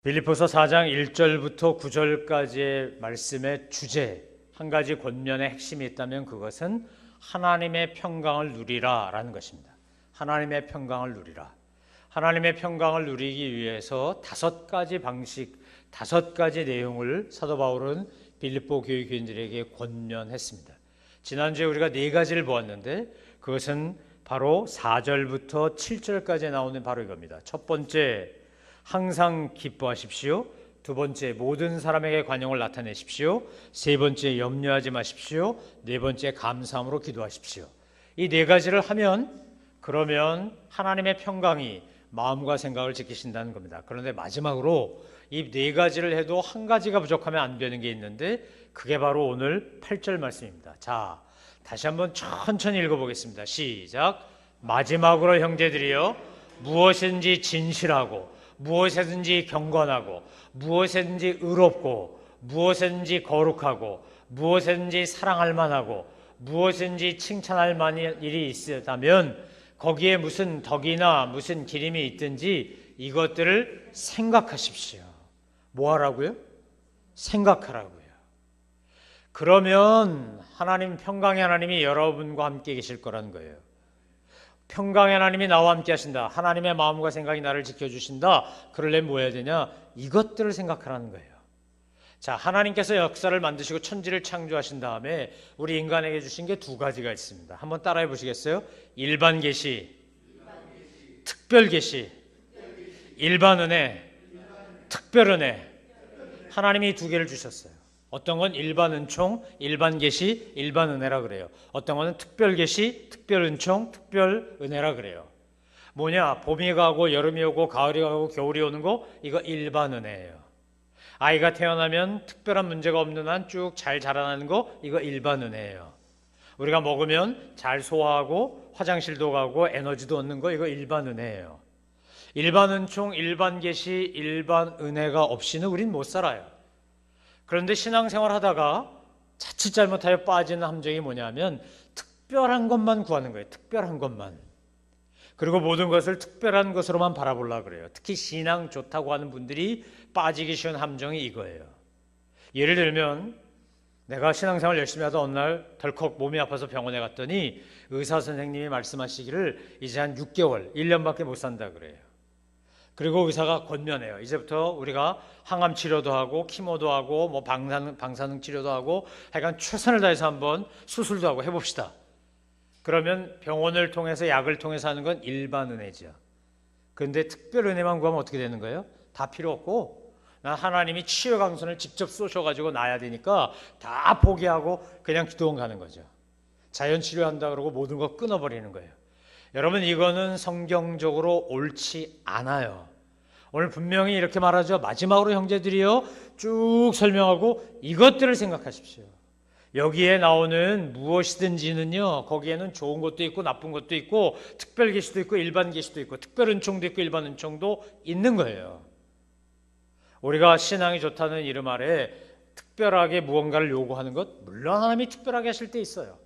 빌립보서 4장 1절부터 9절까지의 말씀의 주제, 한 가지 권면의 핵심이 있다면 그것은 하나님의 평강을 누리라 라는 것입니다. 하나님의 평강을 누리라. 하나님의 평강을 누리기 위해서 5가지 방식, 5가지 내용을 사도 바울은 빌립보 교회 교인들에게 권면했습니다. 지난주에 우리가 4가지를 보았는데 그것은 바로 4절부터 7절까지 나오는 바로 이겁니다. 첫 번째, 항상 기뻐하십시오. 두 번째, 모든 사람에게 관용을 나타내십시오. 세 번째, 염려하지 마십시오. 네 번째, 감사함으로 기도하십시오. 이 4가지를 하면 그러면 하나님의 평강이 마음과 생각을 지키신다는 겁니다. 그런데 마지막으로 이 4가지를 해도 한 가지가 부족하면 안 되는 게 있는데 그게 바로 오늘 8절 말씀입니다. 자, 다시 한번 천천히 읽어보겠습니다. 시작. 마지막으로 형제들이여, 무엇이든지 진실하고 무엇이든지 경건하고 무엇이든지 의롭고 무엇이든지 거룩하고 무엇이든지 사랑할 만하고 무엇이든지 칭찬할 만한 일이 있다면 거기에 무슨 덕이나 무슨 기림이 있든지 이것들을 생각하십시오. 뭐 하라고요? 생각하라고요. 그러면 하나님, 평강의 하나님이 여러분과 함께 계실 거라는 거예요. 평강의 하나님이 나와 함께 하신다. 하나님의 마음과 생각이 나를 지켜주신다. 그러려면 뭐 해야 되냐? 이것들을 생각하라는 거예요. 자, 하나님께서 역사를 만드시고 천지를 창조하신 다음에 우리 인간에게 주신 게 2가지가 있습니다. 한번 따라해 보시겠어요? 일반 계시, 특별 계시. 일반 은혜, 특별 은혜. 하나님이 2개를 주셨어요. 어떤 건 일반 은총, 일반 계시, 일반 은혜라 그래요. 어떤 거는 특별 계시, 특별 은총, 특별 은혜라 그래요. 뭐냐? 봄이 가고 여름이 오고 가을이 가고 겨울이 오는 거, 이거 일반 은혜예요. 아이가 태어나면 특별한 문제가 없는 한 쭉 잘 자라나는 거, 이거 일반 은혜예요. 우리가 먹으면 잘 소화하고 화장실도 가고 에너지도 얻는 거, 이거 일반 은혜예요. 일반 은총, 일반 계시, 일반 은혜가 없이는 우린 못 살아요. 그런데 신앙생활 하다가 자칫 잘못하여 빠지는 함정이 뭐냐면 특별한 것만 구하는 거예요. 특별한 것만. 그리고 모든 것을 특별한 것으로만 바라보려고 그래요. 특히 신앙 좋다고 하는 분들이 빠지기 쉬운 함정이 이거예요. 예를 들면 내가 신앙생활 열심히 하다 어느 날 덜컥 몸이 아파서 병원에 갔더니 의사 선생님이 말씀하시기를 이제 한 6개월, 1년밖에 못 산다 그래요. 그리고 의사가 권면해요. 이제부터 우리가 항암 치료도 하고 키모도 하고 뭐 방사능 치료도 하고 하여간 최선을 다해서 한번 수술도 하고 해봅시다. 그러면 병원을 통해서 약을 통해서 하는 건 일반 은혜죠. 그런데 특별 은혜만 구하면 어떻게 되는 거예요? 다 필요 없고 난 하나님이 치유 강선을 직접 쏘셔가지고 놔야 되니까 다 포기하고 그냥 기도원 가는 거죠. 자연 치료한다 그러고 모든 거 끊어버리는 거예요. 여러분, 이거는 성경적으로 옳지 않아요. 오늘 분명히 이렇게 말하죠. 마지막으로 형제들이요, 쭉 설명하고 이것들을 생각하십시오. 여기에 나오는 무엇이든지는요, 거기에는 좋은 것도 있고 나쁜 것도 있고 특별 계시도 있고 일반 계시도 있고 특별 은총도 있고 일반 은총도 있는 거예요. 우리가 신앙이 좋다는 이름 아래 특별하게 무언가를 요구하는 것, 물론 하나님이 특별하게 하실 때 있어요.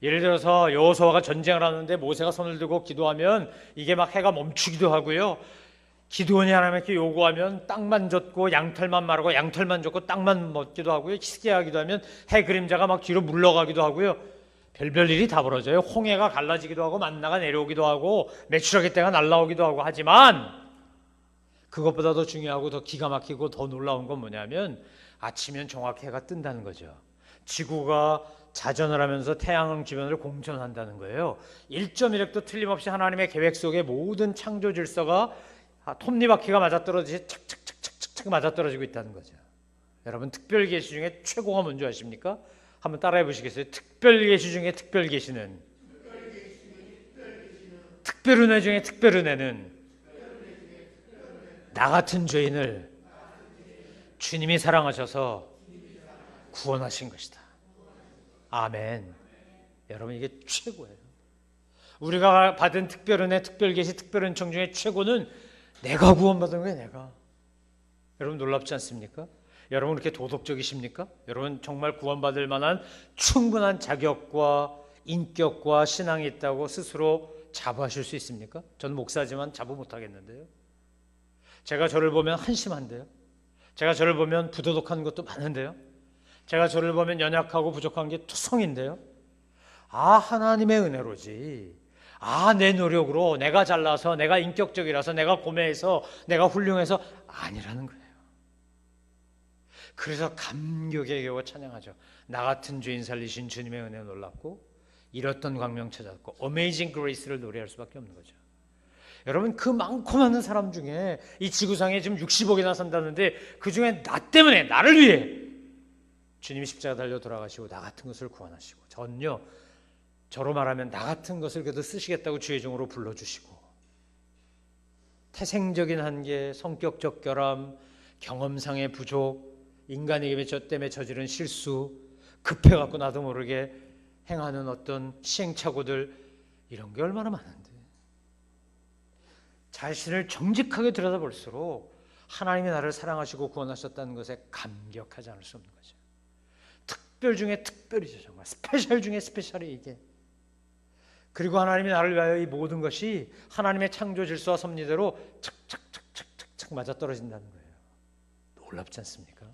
예를 들어서 여호수아가 전쟁을 하는데 모세가 손을 들고 기도하면 이게 막 해가 멈추기도 하고요. 기드온이 하나님께 요구하면 땅만 젖고 양털만 마르고 양털만 젖고 땅만 멎기도 하고요. 희스기야하기도 하면 해 그림자가 막 뒤로 물러가기도 하고요. 별별 일이 다 벌어져요. 홍해가 갈라지기도 하고 만나가 내려오기도 하고 메추라기 떼가 날아오기도 하고 하지만 그것보다 더 중요하고 더 기가 막히고 더 놀라운 건 뭐냐면 아침이면 정확히 해가 뜬다는 거죠. 지구가 자전을 하면서 태양 주변을 공전한다는 거예요. 1.1획도 틀림없이 하나님의 계획 속에 모든 창조 질서가 톱니바퀴가 맞아떨어지듯이 착착착착착 맞아떨어지고 있다는 거죠. 여러분, 특별 계시 중에 최고가 뭔지 아십니까? 한번 따라해 보시겠어요? 특별 계시 중에 특별 계시는, 특별 은혜 중에 특별 은혜는 나 같은 죄인을 주님이 사랑하셔서 구원하신 것이다. 아멘. 여러분, 이게 최고예요. 우리가 받은 특별 은혜, 특별 계시, 특별 은총 중에 최고는 내가 구원받은 거예요. 내가. 여러분, 놀랍지 않습니까? 여러분, 그렇게 도덕적이십니까? 여러분, 정말 구원받을 만한 충분한 자격과 인격과 신앙이 있다고 스스로 자부하실 수 있습니까? 저는 목사지만 자부 못하겠는데요. 제가 저를 보면 한심한데요. 제가 저를 보면 부도덕한 것도 많은데요. 제가 저를 보면 연약하고 부족한 게 투성인데요. 하나님의 은혜로지. 내 노력으로, 내가 잘나서, 내가 인격적이라서, 내가 고매해서, 내가 훌륭해서 아니라는 거예요. 그래서 감격에 겨워 찬양하죠. 나 같은 죄인 살리신 주님의 은혜 놀랍고 잃었던 광명 찾았고 어메이징 그레이스를 노래할 수밖에 없는 거죠. 여러분, 그 많고 많은 사람 중에 이 지구상에 지금 60억이나 산다는데 그 중에 나 때문에, 나를 위해 주님이 십자가 달려 돌아가시고 나 같은 것을 구원하시고, 전요 저로 말하면 나 같은 것을 그래도 쓰시겠다고 주의 종으로 불러주시고, 태생적인 한계, 성격적 결함, 경험상의 부족, 인간에게 저 때문에 저지른 실수, 급해갖고 나도 모르게 행하는 어떤 시행착오들, 이런 게 얼마나 많은데, 자신을 정직하게 들여다볼수록 하나님이 나를 사랑하시고 구원하셨다는 것에 감격하지 않을 수 없는 거죠. 특별 중에 특별이죠. 정말 스페셜 중에 스페셜이 이게. 그리고 하나님이 나를 위하여 이 모든 것이 하나님의 창조 질서와 섭리대로 착착착착착착 맞아떨어진다는 거예요. 놀랍지 않습니까?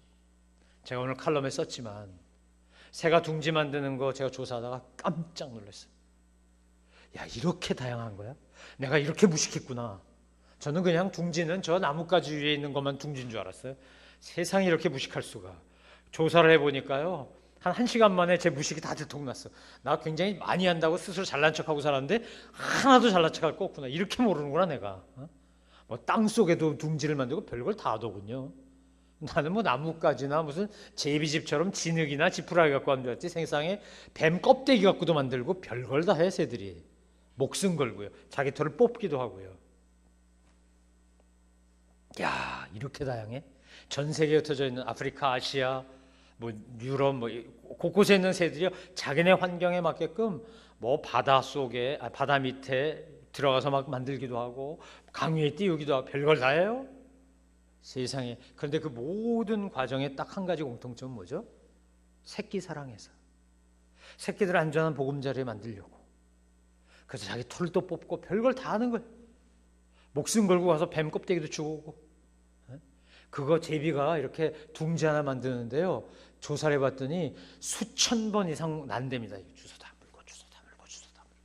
제가 오늘 칼럼에 썼지만 새가 둥지 만드는 거 제가 조사하다가 깜짝 놀랐어요. 야, 이렇게 다양한 거야? 내가 이렇게 무식했구나. 저는 그냥 둥지는 저 나뭇가지 위에 있는 것만 둥지인 줄 알았어요. 세상이 이렇게 무식할 수가. 조사를 해보니까요, 한 1시간 만에 제 무식이 다 들통났어. 나 굉장히 많이 한다고 스스로 잘난 척하고 살았는데 하나도 잘난 척할 거 없구나. 이렇게 모르는구나 내가. 뭐 땅속에도 둥지를 만들고 별걸 다 하더군요. 나는 뭐 나뭇가지나 무슨 제비집처럼 진흙이나 지푸라기 갖고 하는 줄 알았지. 세상에 뱀 껍데기 갖고도 만들고 별걸 다 해. 새들이 목숨 걸고요, 자기 털을 뽑기도 하고요. 야, 이렇게 다양해? 전 세계에 흩어져 있는 아프리카, 아시아, 뭐 유럽, 뭐 곳곳에 있는 새들이요, 자기네 환경에 맞게끔 뭐 바다 속에, 바다 밑에 들어가서 막 만들기도 하고 강 위에 띄우기도 하고 별걸 다 해요. 세상에. 그런데 그 모든 과정에 딱 한 가지 공통점은 뭐죠? 새끼 사랑해서, 새끼들 안전한 보금자리에 만들려고. 그래서 자기 털도 뽑고 별걸 다 하는 거예요. 목숨 걸고 가서 뱀 껍데기도 주고 오고. 그거 제비가 이렇게 둥지 하나 만드는데요, 조사를 해봤더니 수천 번 이상 난답니다. 주워 다 물고 주워 다 물고 주워 다 물고.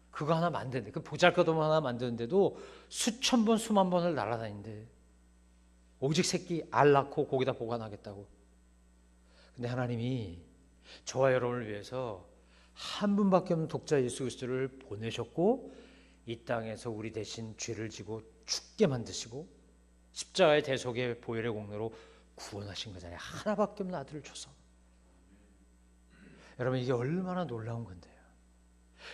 그거 하나 만드는데, 그 보잘것없는 하나 만드는데도 수천 번 수만 번을 날아다니는데, 오직 새끼 알 낳고 거기다 보관하겠다고. 근데 하나님이 저와 여러분을 위해서 한 분밖에 없는 독자 예수 그리스도를 보내셨고, 이 땅에서 우리 대신 죄를 지고 죽게 만드시고 십자가의 대속의 보혈의 공로로 구원하신 거잖아요. 하나밖에 없는 아들을 줘서. 여러분, 이게 얼마나 놀라운 건데요.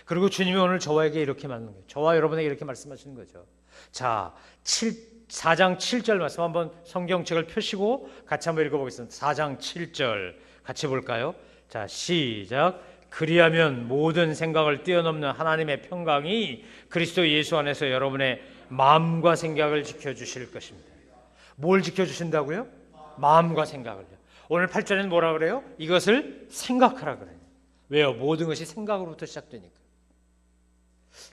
그리고 주님이 오늘 저와에게 이렇게 말하는 거예요. 저와 여러분에게 이렇게 말씀하시는 거죠. 자, 4장 7절 말씀 한번 성경책을 펴시고 같이 한번 읽어보겠습니다. 4장 7절 같이 볼까요? 자, 시작. 그리하면 모든 생각을 뛰어넘는 하나님의 평강이 그리스도 예수 안에서 여러분의 마음과 생각을 지켜주실 것입니다. 뭘 지켜주신다고요? 마음과 생각을요. 오늘 8절에는 뭐라 그래요? 이것을 생각하라 그래요. 왜요? 모든 것이 생각으로부터 시작되니까.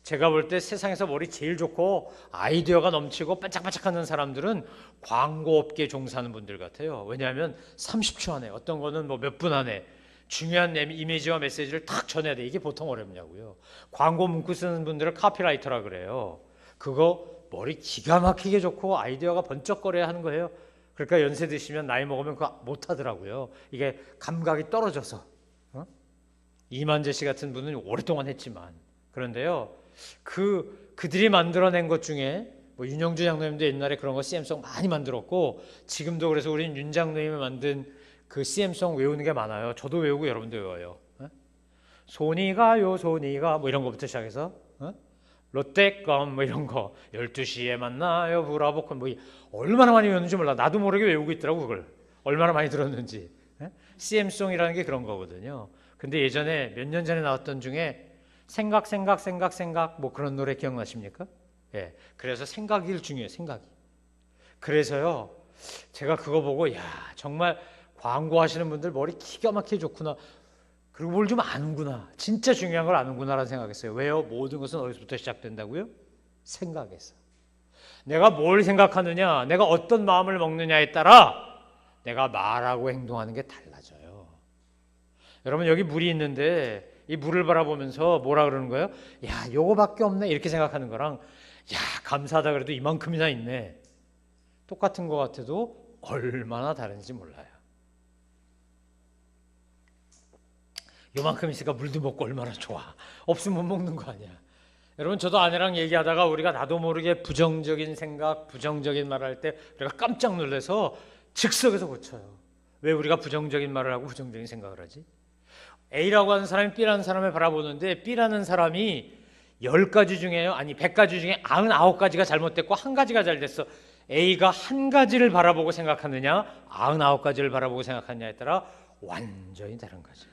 제가 볼 때 세상에서 머리 제일 좋고 아이디어가 넘치고 반짝반짝하는 사람들은 광고업계에 종사하는 분들 같아요. 왜냐하면 30초 안에, 어떤 거는 뭐 몇 분 안에 중요한 이미지와 메시지를 탁 전해야 돼. 이게 보통 어렵냐고요. 광고 문구 쓰는 분들을 카피라이터라 그래요. 그거 머리 기가 막히게 좋고 아이디어가 번쩍거려야 하는 거예요. 그러니까 연세 드시면 나이 먹으면 그거 못하더라고요. 이게 감각이 떨어져서. 이만재 씨 같은 분은 오랫동안 했지만. 그런데요, 그들이 만들어낸 것 중에 뭐 윤영주 장로님도 옛날에 그런 거 CM송 많이 만들었고, 지금도 그래서 우린 윤 장로님이 만든 그 CM송 외우는 게 많아요. 저도 외우고 여러분도 외워요. 손이 가요 손이 가, 뭐 이런 거부터 시작해서 롯데껌 뭐 이런 거, 12시에 만나요 브라보콘, 뭐 얼마나 많이 외웠는지 몰라. 나도 모르게 외우고 있더라고. 그걸 얼마나 많이 들었는지. CM송이라는 게 그런 거거든요. 근데 예전에 몇 년 전에 나왔던 중에 생각 뭐 그런 노래 기억나십니까? 예. 그래서 생각이 중요해요. 생각이. 그래서요, 제가 그거 보고 야, 정말 광고하시는 분들 머리 기가 막히게 좋구나. 그리고 뭘 좀 아는구나. 진짜 중요한 걸 아는구나라는 생각했어요. 왜요? 모든 것은 어디서부터 시작된다고요? 생각에서. 내가 뭘 생각하느냐, 내가 어떤 마음을 먹느냐에 따라 내가 말하고 행동하는 게 달라져요. 여러분, 여기 물이 있는데 이 물을 바라보면서 뭐라 그러는 거예요? 야, 요거밖에 없네, 이렇게 생각하는 거랑 야, 감사하다 그래도 이만큼이나 있네, 똑같은 것 같아도 얼마나 다른지 몰라요. 요만큼 있으니까 물도 먹고 얼마나 좋아. 없으면 못 먹는 거 아니야. 여러분, 저도 아내랑 얘기하다가 우리가 나도 모르게 부정적인 생각, 부정적인 말을 할 때 우리가 깜짝 놀라서 즉석에서 고쳐요. 왜 우리가 부정적인 말을 하고 부정적인 생각을 하지? A라고 하는 사람이 B라는 사람을 바라보는데 B라는 사람이 10가지 중에요, 아니 100가지 중에 99가지가 잘못됐고 한 가지가 잘 됐어. A가 한 가지를 바라보고 생각하느냐, 99가지를 바라보고 생각하느냐에 따라 완전히 다른 거죠.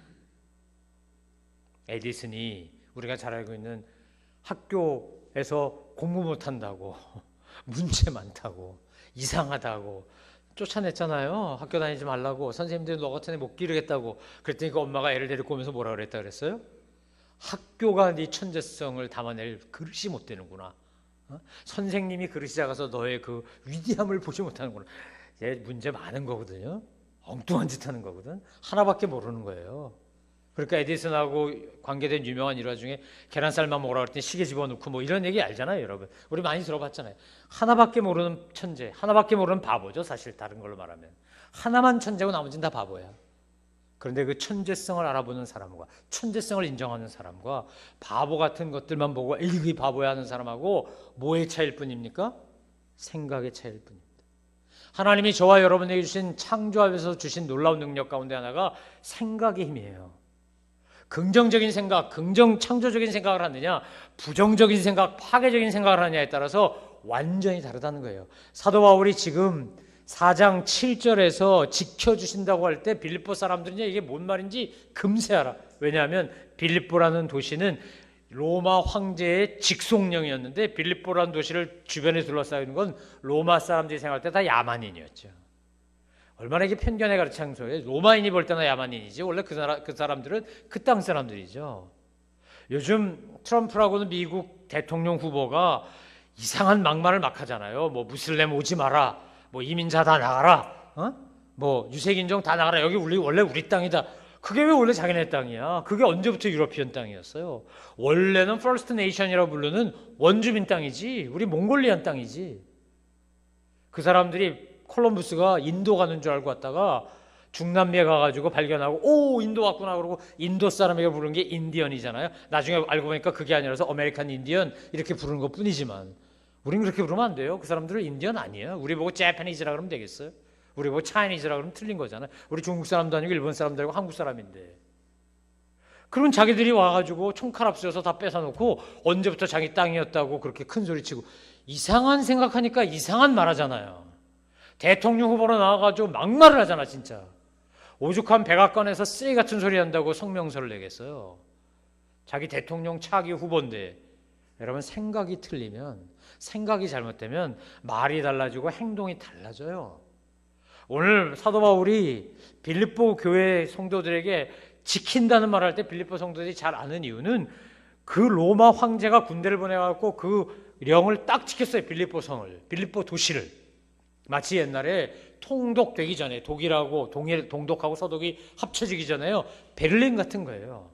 에디슨이 우리가 잘 알고 있는 학교에서 공부 못한다고, 문제 많다고, 이상하다고 쫓아냈잖아요. 학교 다니지 말라고, 선생님들이 너 같은 애 못 기르겠다고. 그랬더니 그 엄마가 애를 데리고 오면서 뭐라 그랬다 그랬어요? 학교가 네 천재성을 담아낼 그릇이 못 되는구나. 선생님이 그릇이 작아서 너의 그 위대함을 보지 못하는구나. 얘 문제 많은 거거든요. 엉뚱한 짓 하는 거거든. 하나밖에 모르는 거예요. 그러니까 에디슨하고 관계된 유명한 일화 중에 계란쌀만 먹으라 그랬더니 시계 집어넣고 뭐 이런 얘기 알잖아요, 여러분. 우리 많이 들어봤잖아요. 하나밖에 모르는 천재, 하나밖에 모르는 바보죠, 사실. 다른 걸로 말하면 하나만 천재고 나머지는 다 바보야. 그런데 그 천재성을 알아보는 사람과 천재성을 인정하는 사람과 바보 같은 것들만 보고 에이, 그게 바보야 하는 사람하고 뭐의 차이일 뿐입니까? 생각의 차이일 뿐입니다. 하나님이 저와 여러분에게 주신 창조하면서 주신 놀라운 능력 가운데 하나가 생각의 힘이에요. 긍정적인 생각, 창조적인 생각을 하느냐, 부정적인 생각, 파괴적인 생각을 하느냐에 따라서 완전히 다르다는 거예요. 사도 바울이 지금 4장 7절에서 지켜주신다고 할 때 빌립보 사람들은 이게 뭔 말인지 금세 알아. 왜냐하면 빌립보라는 도시는 로마 황제의 직속령이었는데 빌립보라는 도시를 주변에 둘러싸이는 건 로마 사람들이 생각할 때 다 야만인이었죠. 얼마나 이게 편견의 가르침소에 로마인이 볼 때나 야만인이지 원래 그 사람들은 그 땅 사람들이죠. 요즘 트럼프라고는 미국 대통령 후보가 이상한 막말을 막 하잖아요. 뭐 무슬림 오지 마라, 뭐 이민자 다 나가라, 뭐 유색인종 다 나가라, 여기 원래 우리 땅이다. 그게 왜 원래 자기네 땅이야? 그게 언제부터 유러피언 땅이었어요? 원래는 퍼스트 네이션이라고 부르는 원주민 땅이지, 우리 몽골리안 땅이지. 그 사람들이 콜럼부스가 인도 가는 줄 알고 왔다가 중남미에 가가지고 발견하고 오, 인도 왔구나 그러고 인도 사람에게 부르는 게 인디언이잖아요. 나중에 알고 보니까 그게 아니라서 아메리칸 인디언 이렇게 부르는 것 뿐이지만 우린 그렇게 부르면 안 돼요. 그 사람들은 인디언 아니에요. 우리 보고 재패니즈라 그러면 되겠어요? 우리 보고 차이니즈라 그러면 틀린 거잖아요. 우리 중국 사람도 아니고 일본 사람도 아니고 한국 사람인데. 그러면 자기들이 와가지고 총칼 앞세워서 다 뺏어놓고 언제부터 자기 땅이었다고 그렇게 큰 소리치고 이상한 생각하니까 이상한 말 하잖아요. 대통령 후보로 나와가지고 막말을 하잖아, 진짜. 오죽한 백악관에서 쓰레기 같은 소리 한다고 성명서를 내겠어요. 자기 대통령 차기 후보인데. 여러분, 생각이 틀리면, 생각이 잘못되면 말이 달라지고 행동이 달라져요. 오늘 사도 바울이 빌립보 교회 성도들에게 지킨다는 말을 할 때 빌립보 성도들이 잘 아는 이유는 그 로마 황제가 군대를 보내갖고 그 령을 딱 지켰어요. 빌립보 성을, 빌립보 도시를. 마치 옛날에 통독되기 전에 독일하고 동독하고 서독이 합쳐지기 전에요. 베를린 같은 거예요.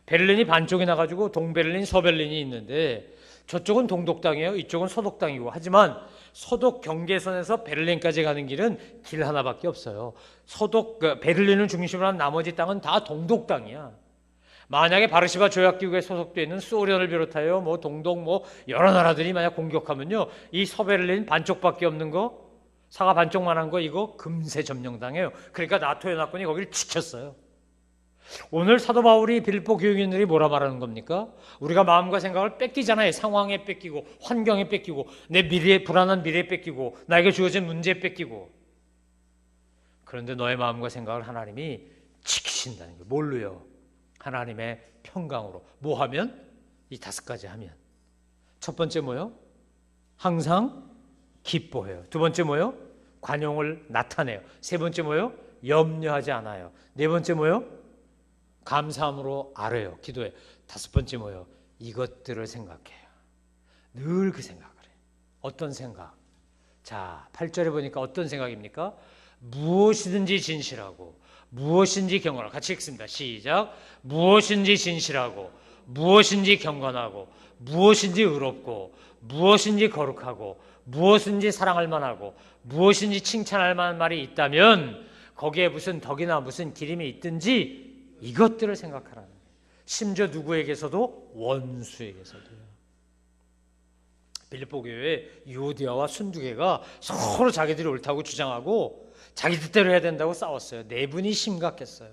베를린이 반쪽이 나가지고 동베를린, 서베를린이 있는데 저쪽은 동독 땅이에요. 이쪽은 서독 땅이고. 하지만 서독 경계선에서 베를린까지 가는 길은 길 하나밖에 없어요. 베를린을 중심으로 한 나머지 땅은 다 동독 땅이야. 만약에 바르시바 조약기구에 소속되어 있는 소련을 비롯하여 뭐 동독 뭐 여러 나라들이 만약 공격하면요, 이 서베를린 반쪽밖에 없는 거, 사과 반쪽만한 거 이거 금세 점령당해요. 그러니까 나토 연합군이 거기를 지켰어요. 오늘 사도 바울이 빌립보 교육인들이 뭐라 말하는 겁니까? 우리가 마음과 생각을 뺏기잖아요. 상황에 뺏기고 환경에 뺏기고 내 미래에, 불안한 미래에 뺏기고 나에게 주어진 문제에 뺏기고. 그런데 너의 마음과 생각을 하나님이 지키신다는 거예요. 뭘로요? 하나님의 평강으로. 뭐 하면? 이 5가지 하면. 첫 번째 뭐요? 항상 기뻐해요. 두 번째 뭐요? 관용을 나타내요. 세 번째 뭐요? 염려하지 않아요. 네 번째 뭐요? 감사함으로 아뢰요. 기도해요. 5번째 뭐요? 이것들을 생각해요. 늘 그 생각을 해요. 어떤 생각? 자, 8절에 보니까 어떤 생각입니까? 무엇이든지 진실하고 무엇인지 경건하고. 같이 읽습니다. 시작. 무엇인지 진실하고 무엇인지 경건하고 무엇인지 의롭고 무엇인지 거룩하고 무엇인지 사랑할 만하고 무엇인지 칭찬할 만한 말이 있다면 거기에 무슨 덕이나 무슨 기림이 있든지 이것들을 생각하라는 거예요. 심지어 누구에게서도? 원수에게서도요. 빌립보 교회에 유오디아와 순두개가 서로 자기들이 옳다고 주장하고 자기 뜻대로 해야 된다고 싸웠어요. 네 분이 심각했어요.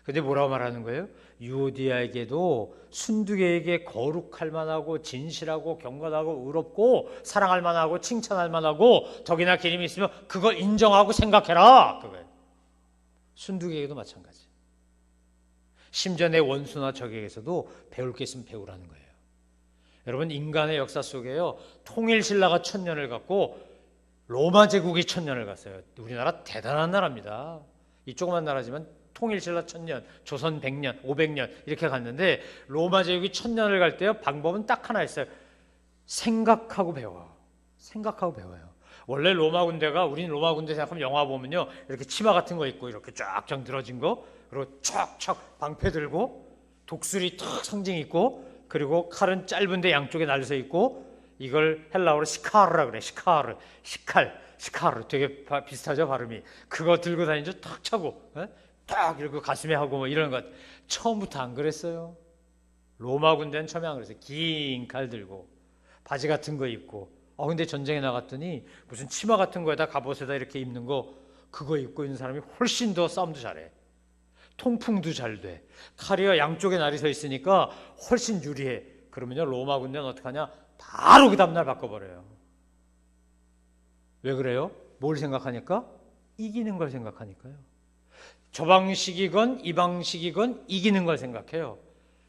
근데 뭐라고 말하는 거예요? 유오디아에게도 순두개에게 거룩할 만하고 진실하고 경건하고 의롭고 사랑할 만하고 칭찬할 만하고 덕이나 기림이 있으면 그걸 인정하고 생각해라. 그거예요. 순두개에게도 마찬가지. 심지어 내 원수나 적에게서도 배울 게 있으면 배우라는 거예요. 여러분, 인간의 역사 속에요, 통일신라가 1000년을 갔고 로마 제국이 1000년을 갔어요. 우리나라 대단한 나라입니다. 이 조그만 나라지만 통일신라 1000년, 조선 100년, 500년 이렇게 갔는데 로마 제국이 1000년을 갈 때요, 방법은 딱 하나 있어요. 생각하고 배워. 생각하고 배워요. 원래 로마 군대가, 우리는 로마 군대 생각하면 영화 보면요, 이렇게 치마 같은 거 입고 이렇게 쫙 정들어진 거, 그리고 척척 방패 들고 독수리 탁 상징 있고, 그리고 칼은 짧은데 양쪽에 날려서 있고, 이걸 헬라어로 시카르라 그래. 시카르, 시카르. 되게 비슷하죠, 발음이. 그거 들고 다니죠. 탁 차고, 딱 이렇게 가슴에 하고 뭐 이런 것. 처음부터 안 그랬어요. 로마 군대는 처음에 안 그랬어요. 긴 칼 들고 바지 같은 거 입고. 근데 전쟁에 나갔더니 무슨 치마 같은 거에다 갑옷에다 이렇게 입는 거, 그거 입고 있는 사람이 훨씬 더 싸움도 잘해. 통풍도 잘 돼. 칼이야 양쪽에 날이 서 있으니까 훨씬 유리해. 그러면요, 로마 군대는 어떻게 하냐? 바로 그 다음날 바꿔버려요. 왜 그래요? 뭘 생각하니까? 이기는 걸 생각하니까요. 저 방식이건 이 방식이건 이기는 걸 생각해요.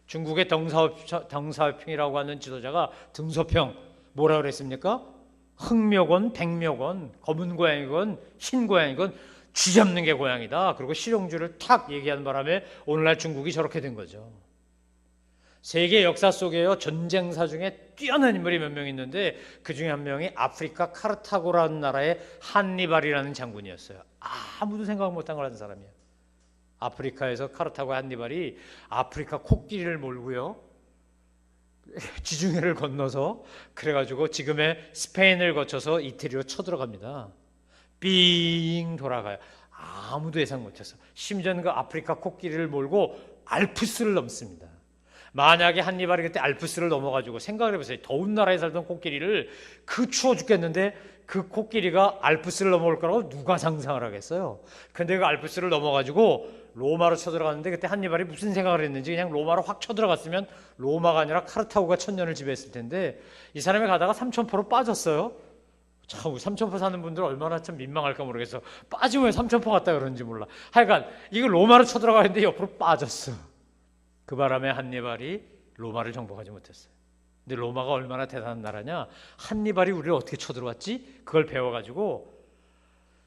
중국의 덩사오핑이라고 하는 지도자가 등소평 뭐라 그랬습니까? 흑묘건 백묘건 검은 고양이건 흰 고양이건 쥐잡는 게 고양이다. 그리고 실용주의를 탁 얘기하는 바람에 오늘날 중국이 저렇게 된 거죠. 세계 역사 속에요, 전쟁사 중에 뛰어난 인물이 몇 명 있는데 그 중에 한 명이 아프리카 카르타고라는 나라의 한니발이라는 장군이었어요. 아무도 생각 못한 걸 하는 사람이에요. 아프리카에서 카르타고 한니발이 아프리카 코끼리를 몰고요, 지중해를 건너서 그래가지고 지금의 스페인을 거쳐서 이태리로 쳐들어갑니다. 삥 돌아가요. 아무도 예상 못했어. 심지어는 그 아프리카 코끼리를 몰고 알프스를 넘습니다. 만약에 한니발이 그때 알프스를 넘어가지고, 생각을 해보세요. 더운 나라에 살던 코끼리를, 그 추워 죽겠는데 그 코끼리가 알프스를 넘어올 거라고 누가 상상을 하겠어요. 근데 그 알프스를 넘어가지고 로마로 쳐들어갔는데 그때 한니발이 무슨 생각을 했는지 그냥 로마로 확 쳐들어갔으면 로마가 아니라 카르타고가 1000년을 지배했을 텐데 이 사람이 가다가 삼천포로 빠졌어요. 참, 삼천포 사는 분들 얼마나 참 민망할까 모르겠어. 빠지면 왜 삼천포 갔다 그러는지 몰라. 하여간 이거 로마로 쳐들어가는데 옆으로 빠졌어. 그 바람에 한니발이 로마를 정복하지 못했어요. 근데 로마가 얼마나 대단한 나라냐? 한니발이 우리를 어떻게 쳐들어왔지? 그걸 배워가지고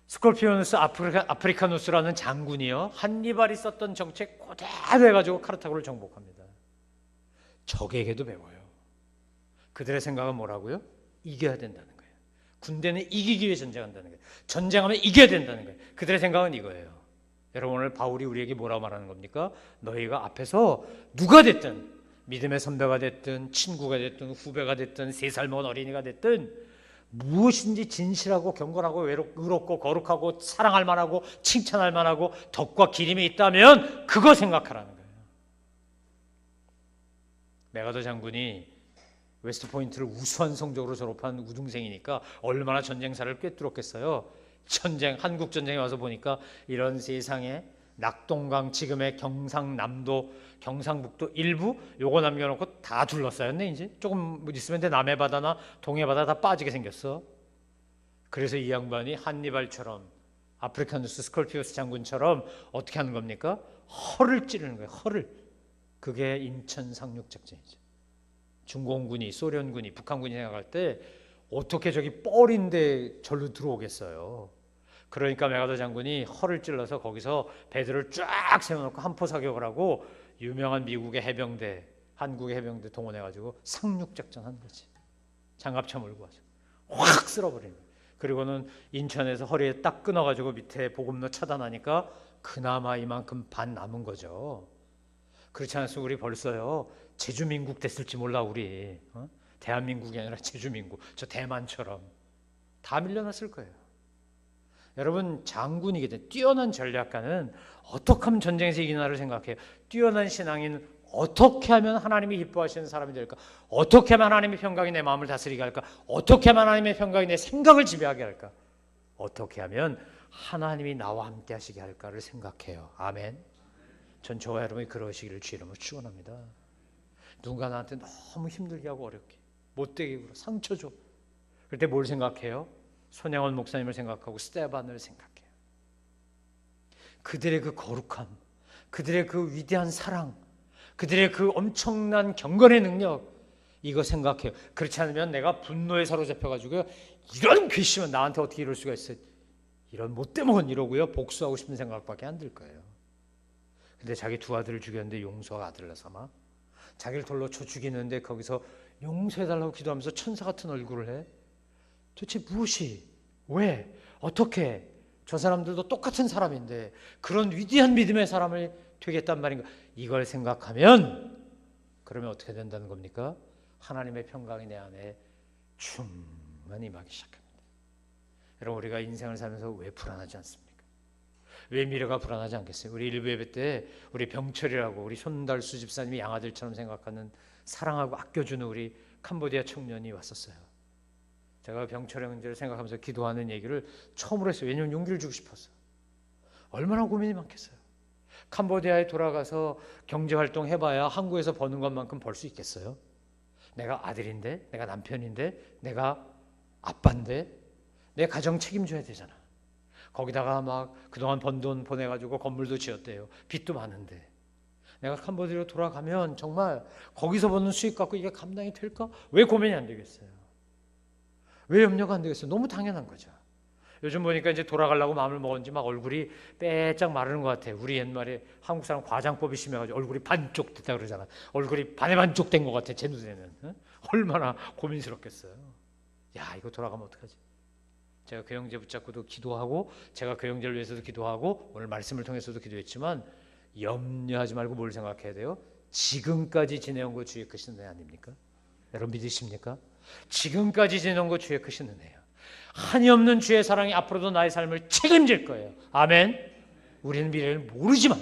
스콜피오누스 아프리카누스라는 장군이요, 한니발이 썼던 정책 그대로 해가지고 카르타고를 정복합니다. 적에게도 배워요. 그들의 생각은 뭐라고요? 이겨야 된다는 거예요. 군대는 이기기 위해 전쟁한다는 거예요. 전쟁하면 이겨야 된다는 거예요. 그들의 생각은 이거예요. 여러분, 오늘 바울이 우리에게 뭐라고 말하는 겁니까? 너희가 앞에서 누가 됐든, 믿음의 선배가 됐든 친구가 됐든 후배가 됐든 3살 먹은 어린이가 됐든 무엇인지 진실하고 경건하고 의롭고 거룩하고 사랑할 만하고 칭찬할 만하고 덕과 기림이 있다면 그거 생각하라는 거예요. 메가더 장군이 웨스트포인트를 우수한 성적으로 졸업한 우등생이니까 얼마나 전쟁사를 꿰뚫었겠어요. 한국 전쟁에 와서 보니까 이런 세상에 낙동강, 지금의 경상남도, 경상북도 일부 요거 남겨놓고 다 둘러싸였네. 이제 조금 있으면 남해바다나 동해바다 다 빠지게 생겼어. 그래서 이 양반이 한니발처럼 아프리카누스 스콜피우스 장군처럼 어떻게 하는 겁니까? 허를 찌르는 거예요. 허를. 그게 인천 상륙작전이죠. 중공군이, 소련군이, 북한군이 생각할 때 어떻게 저기 뻘인데 절로 들어오겠어요. 그러니까 메가더 장군이 허를 찔러서 거기서 배들을 쫙 세워놓고 한포 사격을 하고 유명한 미국의 해병대, 한국의 해병대 동원해가지고 상륙작전 한 거지. 장갑차 몰고 와서 확 쓸어버리는 거예요. 그리고는 인천에서 허리에 딱 끊어가지고 밑에 보급로 차단하니까 그나마 이만큼 반 남은 거죠. 그렇지 않았으면 우리 벌써요 제주민국 됐을지 몰라. 우리 대한민국이 아니라 제주민국, 저 대만처럼 다 밀려났을 거예요. 여러분, 장군이거든. 뛰어난 전략가는 어떻게 하면 전쟁에서 이기나를 생각해요. 뛰어난 신앙인 어떻게 하면 하나님이 기뻐하시는 사람이 될까? 어떻게 하면 하나님의 평강이 내 마음을 다스리게 할까? 어떻게 하면 하나님의 평강이 내 생각을 지배하게 할까? 어떻게 하면 하나님이 나와 함께 하시게 할까를 생각해요. 아멘. 전 저와 여러분이 그러시기를 주 이름으로 축원합니다. 누군가 나한테 너무 힘들게 하고 어렵게 못되게 굴어 상처 줘. 그럴 때 뭘 생각해요? 손양원 목사님을 생각하고 스테반을 생각해요. 그들의 그 거룩함, 그들의 그 위대한 사랑, 그들의 그 엄청난 경건의 능력, 이거 생각해요. 그렇지 않으면 내가 분노에 사로잡혀가지고 이런 괘씸한 나한테 어떻게 이럴 수가 있어요? 이런 못돼 먹은 이러고요 복수하고 싶은 생각밖에 안 들 거예요. 근데 자기 두 아들을 죽였는데 용서가 아들을 삼아. 자기를 돌로 쳐 죽이는데 거기서 용서해달라고 기도하면서 천사 같은 얼굴을 해. 도대체 무엇이, 왜, 어떻게? 저 사람들도 똑같은 사람인데 그런 위대한 믿음의 사람을 되겠단 말인가? 이걸 생각하면 그러면 어떻게 된다는 겁니까? 하나님의 평강이 내 안에 충만히 임하기 시작합니다. 여러분, 우리가 인생을 살면서 왜 불안하지 않습니까? 왜 미래가 불안하지 않겠어요? 우리 일부 예배 때 우리 병철이라고 우리 손달수 집사님이 양아들처럼 생각하는 사랑하고 아껴주는 우리 캄보디아 청년이 왔었어요. 제가 병철 형제를 생각하면서 기도하는 얘기를 처음으로 했어요. 왜냐하면 용기를 주고 싶었어요. 얼마나 고민이 많겠어요. 캄보디아에 돌아가서 경제활동 해봐야 한국에서 버는 것만큼 벌 수 있겠어요? 내가 아들인데, 내가 남편인데, 내가 아빠인데 내 가정 책임져야 되잖아. 거기다가 막 그동안 번 돈 보내가지고 건물도 지었대요. 빚도 많은데 내가 캄보디아로 돌아가면 정말 거기서 버는 수익 갖고 이게 감당이 될까? 왜 고민이 안 되겠어요? 왜 염려가 안 되겠어요? 너무 당연한 거죠. 요즘 보니까 이제 돌아가려고 마음을 먹었는지 막 얼굴이 빼짝 마르는 것 같아요. 우리 옛말에 한국 사람 과장법이 심해가지고 얼굴이 반쪽 됐다 그러잖아. 얼굴이 반에 반쪽 된 것 같아. 제 눈에는. 얼마나 고민스럽겠어요. 야, 이거 돌아가면 어떡하지? 제가 그 형제 붙잡고도 기도하고 제가 그 형제를 위해서도 기도하고 오늘 말씀을 통해서도 기도했지만 염려하지 말고 뭘 생각해야 돼요? 지금까지 지내온 거 주의 크신 은혜 아닙니까? 여러분 믿으십니까? 지금까지 지내온 거 주의 크신 은혜예요. 한이 없는 주의 사랑이 앞으로도 나의 삶을 책임질 거예요. 아멘. 우리는 미래를 모르지만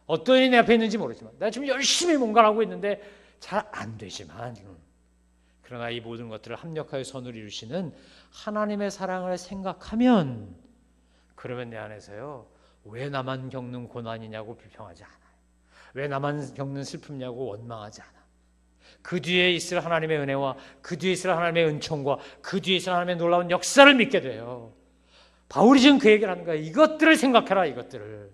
어떤 일이 내 앞에 있는지 모르지만 내가 지금 열심히 뭔가를 하고 있는데 잘 안 되지만 그러나 이 모든 것들을 합력하여 선을 이루시는 하나님의 사랑을 생각하면 그러면 내 안에서요 왜 나만 겪는 고난이냐고 불평하지 않아요. 왜 나만 겪는 슬픔이냐고 원망하지 않아. 그 뒤에 있을 하나님의 은혜와 그 뒤에 있을 하나님의 은총과 그 뒤에 있을 하나님의 놀라운 역사를 믿게 돼요. 바울이 지금 그 얘기를 하는 거예요. 이것들을 생각해라. 이것들을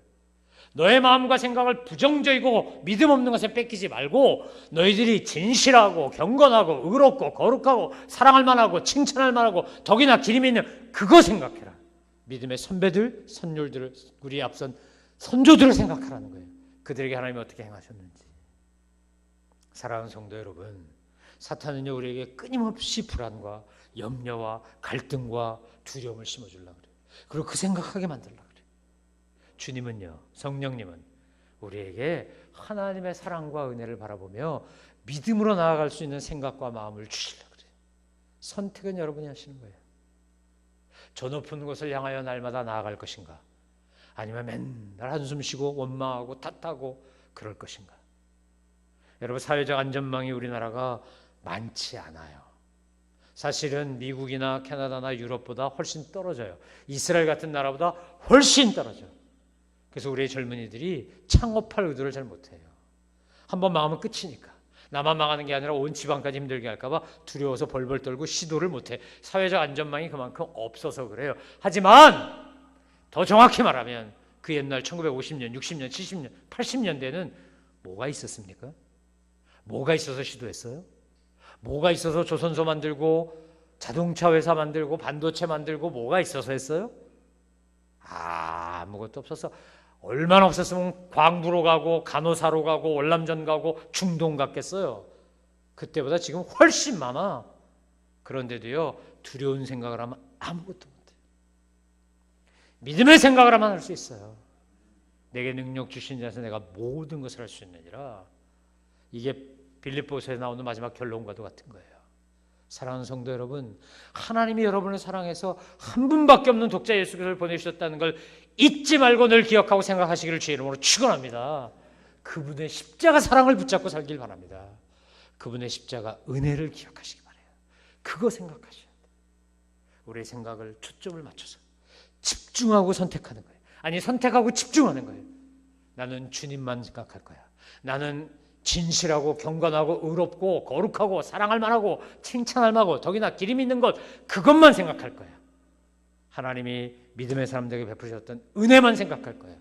너의 마음과 생각을 부정적이고 믿음 없는 것에 뺏기지 말고 너희들이 진실하고 경건하고 의롭고 거룩하고 사랑할 만하고 칭찬할 만하고 덕이나 기림이 있는 그거 생각해라. 믿음의 선배들, 선율들을 우리 앞선 선조들을 생각하라는 거예요. 그들에게 하나님이 어떻게 행하셨는지. 사랑하는 성도 여러분, 사탄은요 우리에게 끊임없이 불안과 염려와 갈등과 두려움을 심어주려고 그래요. 그리고 그 생각하게 만들려고 그래요. 주님은요, 성령님은 우리에게 하나님의 사랑과 은혜를 바라보며 믿음으로 나아갈 수 있는 생각과 마음을 주시려고 그래요. 선택은 여러분이 하시는 거예요. 저 높은 곳을 향하여 날마다 나아갈 것인가? 아니면 맨날 한숨 쉬고 원망하고 탓하고 그럴 것인가? 여러분, 사회적 안전망이 우리나라가 많지 않아요. 사실은 미국이나 캐나다나 유럽보다 훨씬 떨어져요. 이스라엘 같은 나라보다 훨씬 떨어져요. 그래서 우리 젊은이들이 창업할 의도를 잘 못해요. 한번 망하면 끝이니까. 나만 망하는 게 아니라 온 지방까지 힘들게 할까 봐 두려워서 벌벌 떨고 시도를 못해. 사회적 안전망이 그만큼 없어서 그래요. 하지만 더 정확히 말하면 그 옛날 1950년, 60년, 70년, 80년대는 뭐가 있었습니까? 뭐가 있어서 시도했어요? 뭐가 있어서 조선소 만들고 자동차 회사 만들고 반도체 만들고 뭐가 있어서 했어요? 아무것도 없어서. 얼마나 없었으면 광부로 가고 간호사로 가고 월남전 가고 중동 갔겠어요. 그때보다 지금 훨씬 많아. 그런데도요 두려운 생각을 하면 아무것도 못해요. 믿음의 생각을 하면 할 수 있어요. 내게 능력 주신 자에서 내가 모든 것을 할 수 있느니라. 이게 빌립보서에 나오는 마지막 결론과도 같은 거예요. 사랑하는 성도 여러분, 하나님이 여러분을 사랑해서 한 분밖에 없는 독자 예수 그리스도를 보내주셨다는 걸 잊지 말고 늘 기억하고 생각하시기를 주의 이름으로 축원합니다. 그분의 십자가 사랑을 붙잡고 살길 바랍니다. 그분의 십자가 은혜를 기억하시기 바라요. 그거 생각하셔야 돼요. 우리의 생각을 초점을 맞춰서 집중하고 선택하는 거예요. 아니, 선택하고 집중하는 거예요. 나는 주님만 생각할 거야. 나는 진실하고 경건하고 의롭고 거룩하고 사랑할 만하고 칭찬할 만하고 더기나 기름 있는 것, 그것만 생각할 거야. 하나님이 믿음의 사람들에게 베푸셨던 은혜만 생각할 거야.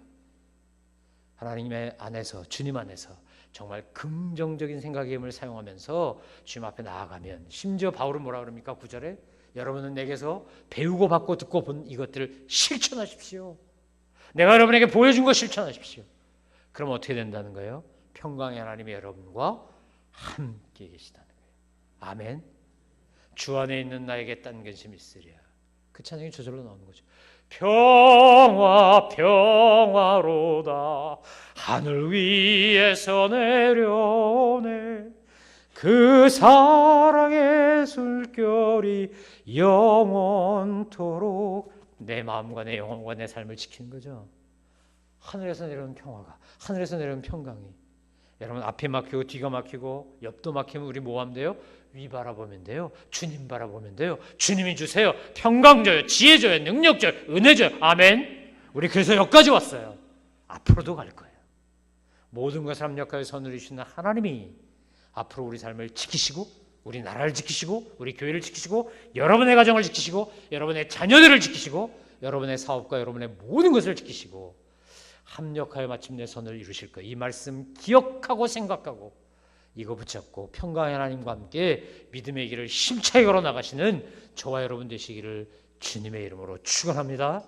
하나님의 안에서, 주님 안에서 정말 긍정적인 생각의 힘을 사용하면서 주님 앞에 나아가면, 심지어 바울은 뭐라 그럽니까? 9절에 여러분은 내게서 배우고 받고 듣고 본 이것들을 실천하십시오. 내가 여러분에게 보여준 거 실천하십시오. 그럼 어떻게 된다는 거예요? 평강의 하나님이 여러분과 함께 계시다는 거예요. 아멘. 주 안에 있는 나에게 딴 근심이 있으랴. 그 찬양이 저절로 나오는 거죠. 평화 평화로다 하늘 위에서 내려오네 그 사랑의 술결이 영원토록. 내 마음과 내 영혼과 내 삶을 지키는 거죠. 하늘에서 내려온 평화가, 하늘에서 내려온 평강이. 여러분, 앞이 막히고 뒤가 막히고 옆도 막히면 우리 뭐 하면 돼요? 위 바라보면 돼요. 주님 바라보면 돼요. 주님이 주세요. 평강 줘요. 지혜 줘요. 능력 줘요. 은혜 줘요. 아멘. 우리 그래서 여기까지 왔어요. 앞으로도 갈 거예요. 모든 것을 합력하여 선을 이루시는 하나님이 앞으로 우리 삶을 지키시고, 우리 나라를 지키시고, 우리 교회를 지키시고, 여러분의 가정을 지키시고, 여러분의 자녀들을 지키시고, 여러분의 사업과 여러분의 모든 것을 지키시고 합력하여 마침내 선을 이루실 거예요. 이 말씀 기억하고 생각하고 이거 붙잡고 평강의 하나님과 함께 믿음의 길을 힘차게 걸어 나가시는 저와 여러분 되시기를 주님의 이름으로 축원합니다.